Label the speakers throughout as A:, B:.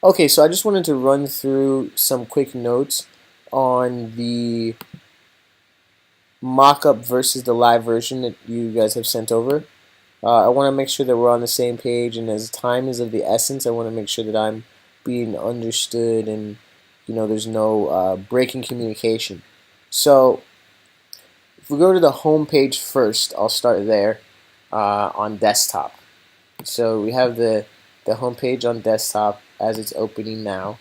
A: Okay, so I just wanted to run through some quick notes on the mock-up versus the live version that you guys have sent over. I want to make sure that we're on the same page, and as time is of the essence, I want to make sure that I'm being understood and there's no breaking communication. So if we go to the home page first, I'll start there on desktop. So we have the home page on desktop as it's opening now.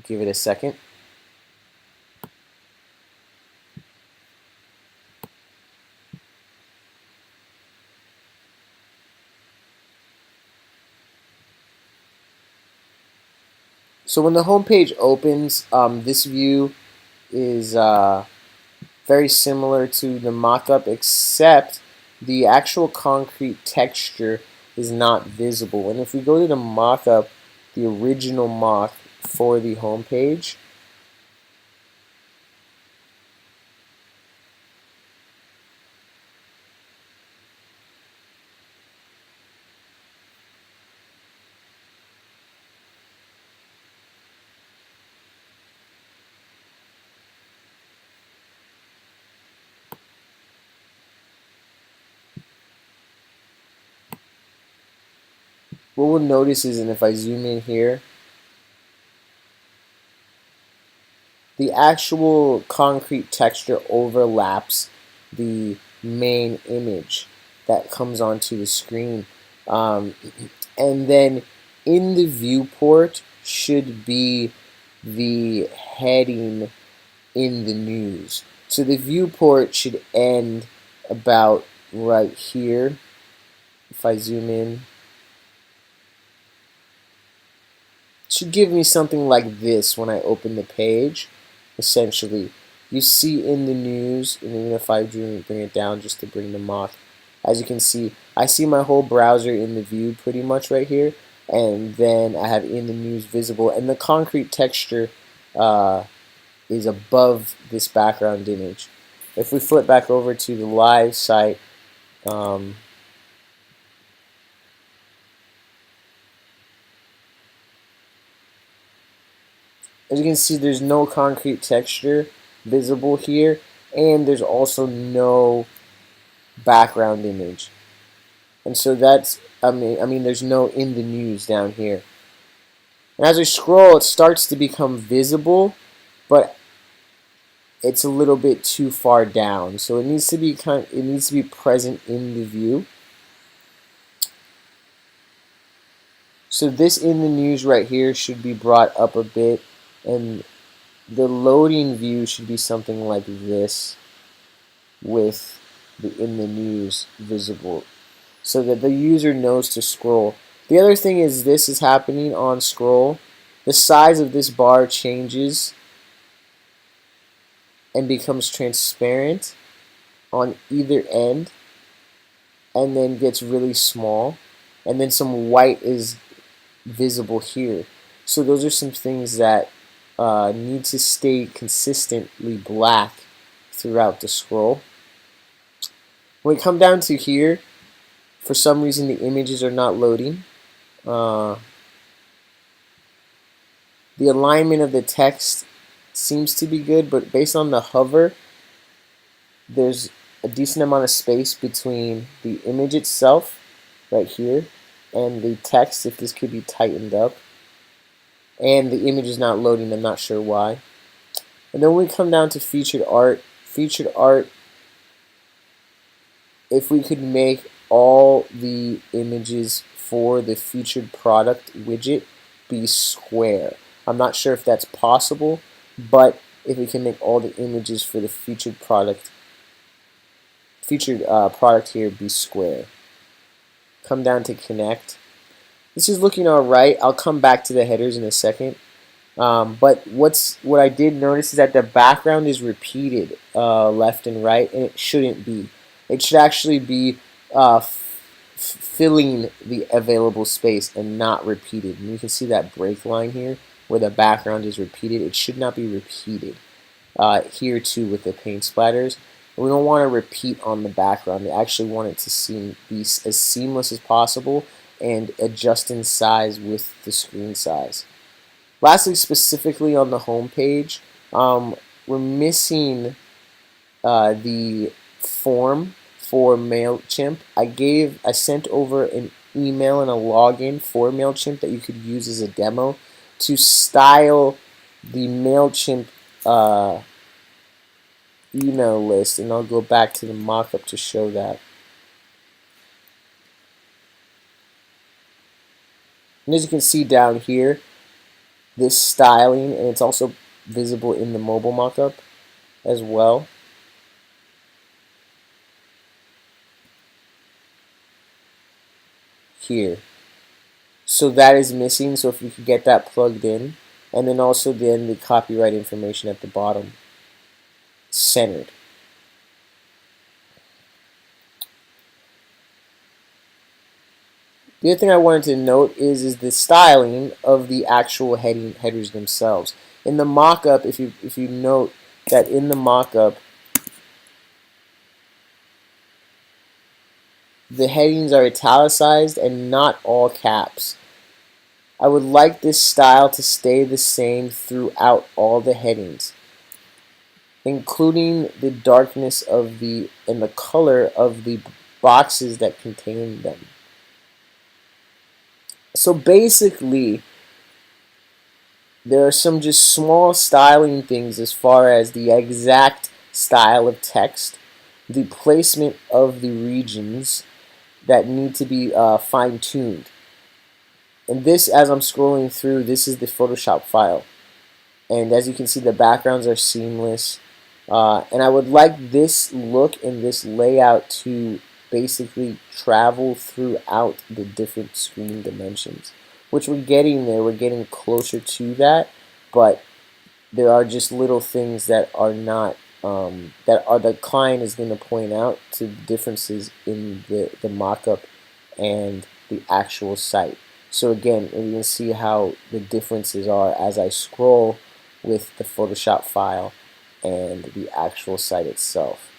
A: Give it a second. So when the home page opens, this view is very similar to the mock-up, except the actual concrete texture is not visible. And if we go to the mock-up, the original mock for the home page, what we'll notice is, and if I zoom in here, the actual concrete texture overlaps the main image that comes onto the screen. And then in the viewport should be the heading in the news. So the viewport should end about right here. If I zoom in, it should give me something like this when I open the page. Essentially, you see in the news, and even if I bring it down just to bring the mock, as you can see, I see my whole browser in the view pretty much right here, and then I have in the news visible, and the concrete texture is above this background image. If we flip back over to the live site, as you can see, there's no concrete texture visible here, and there's also no background image. And so that's, I mean, there's no in the news down here. And as I scroll, it starts to become visible, but it's a little bit too far down. So it needs to be present in the view. So this in the news right here should be brought up a bit, and the loading view should be something like this with the in the news visible so that the user knows to scroll. The other thing is this is happening on scroll. The size of this bar changes and becomes transparent on either end and then gets really small, and then some white is visible here. So those are some things that need to stay consistently black throughout the scroll. When we come down to here, for some reason the images are not loading. The alignment of the text seems to be good, but based on the hover, there's a decent amount of space between the image itself, right here, and the text, if this could be tightened up. And the image is not loading, I'm not sure why. And then when we come down to featured art, if we could make all the images for the featured product widget be square. I'm not sure if that's possible, but if we can make all the images for the featured product here be square. Come down to connect. This is looking alright. I'll come back to the headers in a second. But what I did notice is that the background is repeated left and right, and it shouldn't be. It should actually be filling the available space and not repeated. And you can see that break line here where the background is repeated. It should not be repeated. Here too with the paint splatters. We don't want to repeat on the background. We actually want it to be as seamless as possible, and adjust in size with the screen size. Lastly, specifically on the home page, we're missing the form for MailChimp. I sent over an email and a login for MailChimp that you could use as a demo to style the MailChimp email list, and I'll go back to the mockup to show that. And as you can see down here, this styling, and it's also visible in the mobile mockup as well. Here. So that is missing, so if we could get that plugged in, and then also then the copyright information at the bottom centered. The other thing I wanted to note is the styling of the actual headers themselves. In the mockup, if you note that in the mockup, the headings are italicized and not all caps. I would like this style to stay the same throughout all the headings, including the darkness of and the color of the boxes that contain them. So basically, there are some just small styling things as far as the exact style of text, the placement of the regions that need to be fine-tuned. And this, as I'm scrolling through, this is the Photoshop file. And as you can see, the backgrounds are seamless. And I would like this look and this layout to basically travel throughout the different screen dimensions, which we're getting there. We're getting closer to that, but there are just little things that are not the client is going to point out to the differences in the mockup and the actual site. So again, we can see how the differences are as I scroll with the Photoshop file and the actual site itself.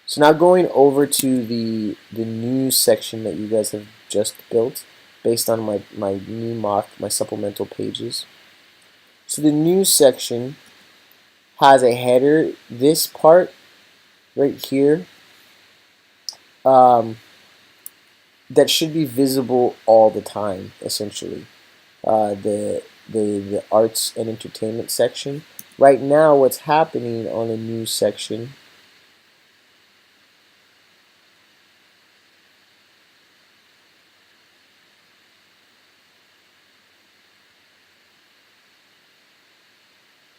A: So now going over to the news section that you guys have just built based on my new my supplemental pages. So the news section has a header. This part right here that should be visible all the time, essentially. The arts and entertainment section. Right now, what's happening on the news section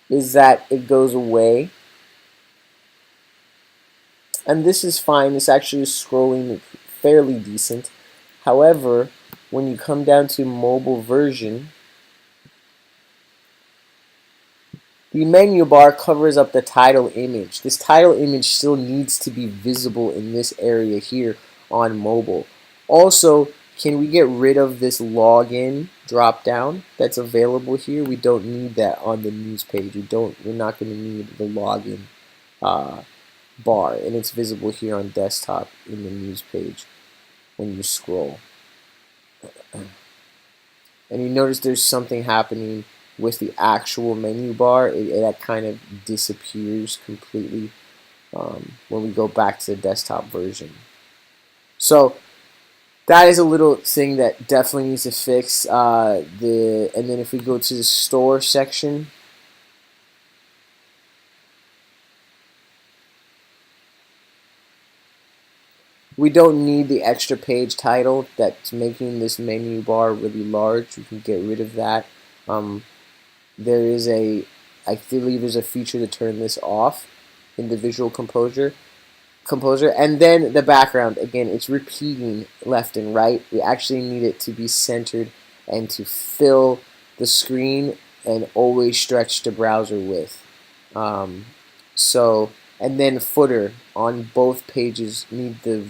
A: is that it goes away. And this is fine. It's actually scrolling fairly decent. However, when you come down to mobile version, the menu bar covers up the title image. This title image still needs to be visible in this area here on mobile. Also, can we get rid of this login drop down that's available here? We don't need that on the news page. We're not going to need the login bar, and it's visible here on desktop in the news page when you scroll. And you notice there's something happening with the actual menu bar. That kind of disappears completely when we go back to the desktop version. So that is a little thing that definitely needs to fix. And then if we go to the store section, we don't need the extra page title that's making this menu bar really large. We can get rid of that. There is I believe there's a feature to turn this off in the visual composer. And then the background, again, it's repeating left and right. We actually need it to be centered and to fill the screen and always stretch the browser width. And then footer on both pages need the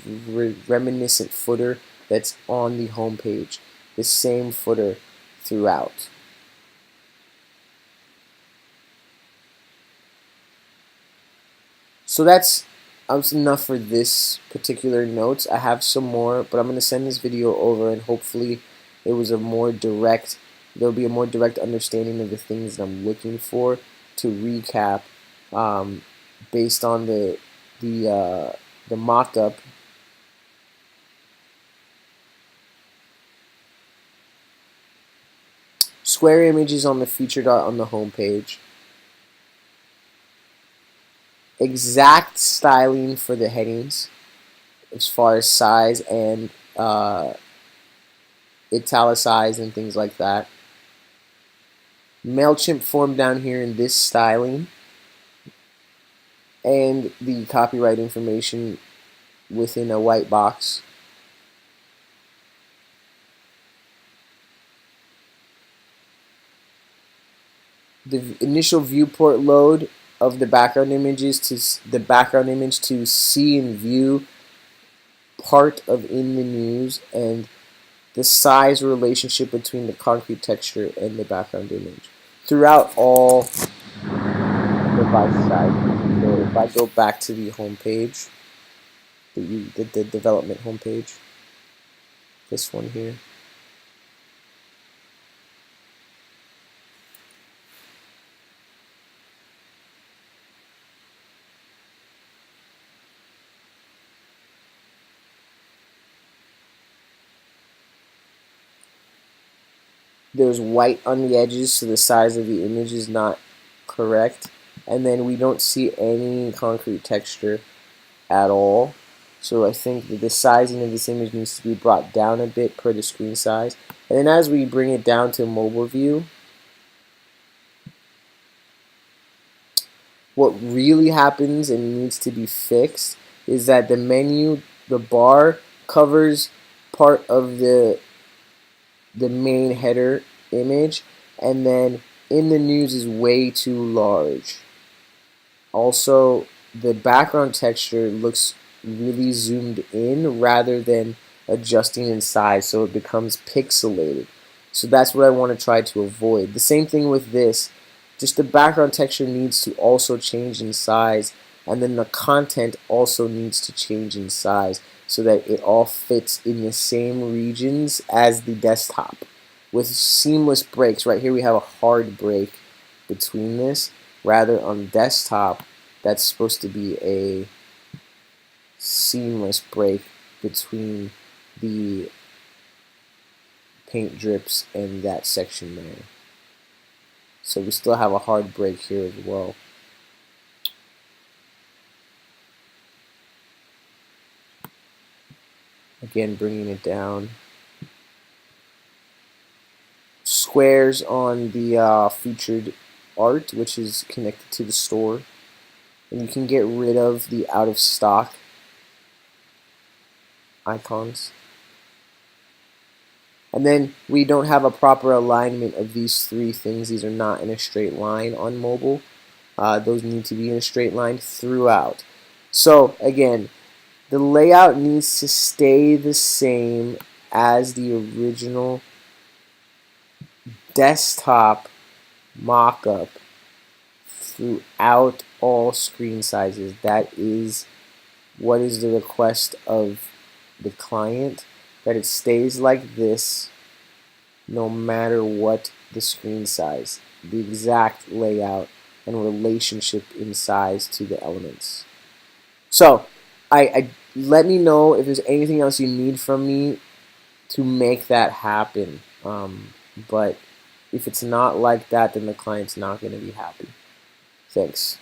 A: reminiscent footer that's on the home page. The same footer throughout. So that's That's enough for this particular notes. I have some more, but I'm going to send this video over, and hopefully it was a more direct, there'll be a more direct understanding of the things that I'm looking for to recap, based on the mock-up. Square images on the featured art on the home page. Exact styling for the headings as far as size and italicized and things like that. MailChimp form down here in this styling, and the copyright information within a white box. The initial viewport load of the background images to the background image to see and view part of in the news, and the size relationship between the concrete texture and the background image throughout all device sizes. So if I go back to the home page, the development home page, this one here, there's white on the edges, so the size of the image is not correct, and then we don't see any concrete texture at all. So I think that the sizing of this image needs to be brought down a bit per the screen size. And then as we bring it down to mobile view, what really happens and needs to be fixed is that the menu, the bar, covers part of the main header image, and then in the news is way too large. Also, the background texture looks really zoomed in rather than adjusting in size, so it becomes pixelated. So that's what I want to try to avoid. The same thing with this, just the background texture needs to also change in size, and then the content also needs to change in size so that it all fits in the same regions as the desktop with seamless breaks. Right here we have a hard break between this, rather on desktop that's supposed to be a seamless break between the paint drips and that section there. So we still have a hard break here as well. Again, bringing it down. Squares on the featured art, which is connected to the store. And you can get rid of the out of stock icons. And then we don't have a proper alignment of these three things. These are not in a straight line on mobile. Those need to be in a straight line throughout. So again, the layout needs to stay the same as the original desktop mock-up throughout all screen sizes. That is what is the request of the client, that it stays like this no matter what the screen size, the exact layout and relationship in size to the elements. So I let me know if there's anything else you need from me to make that happen. But if it's not like that, then the client's not going to be happy. Thanks.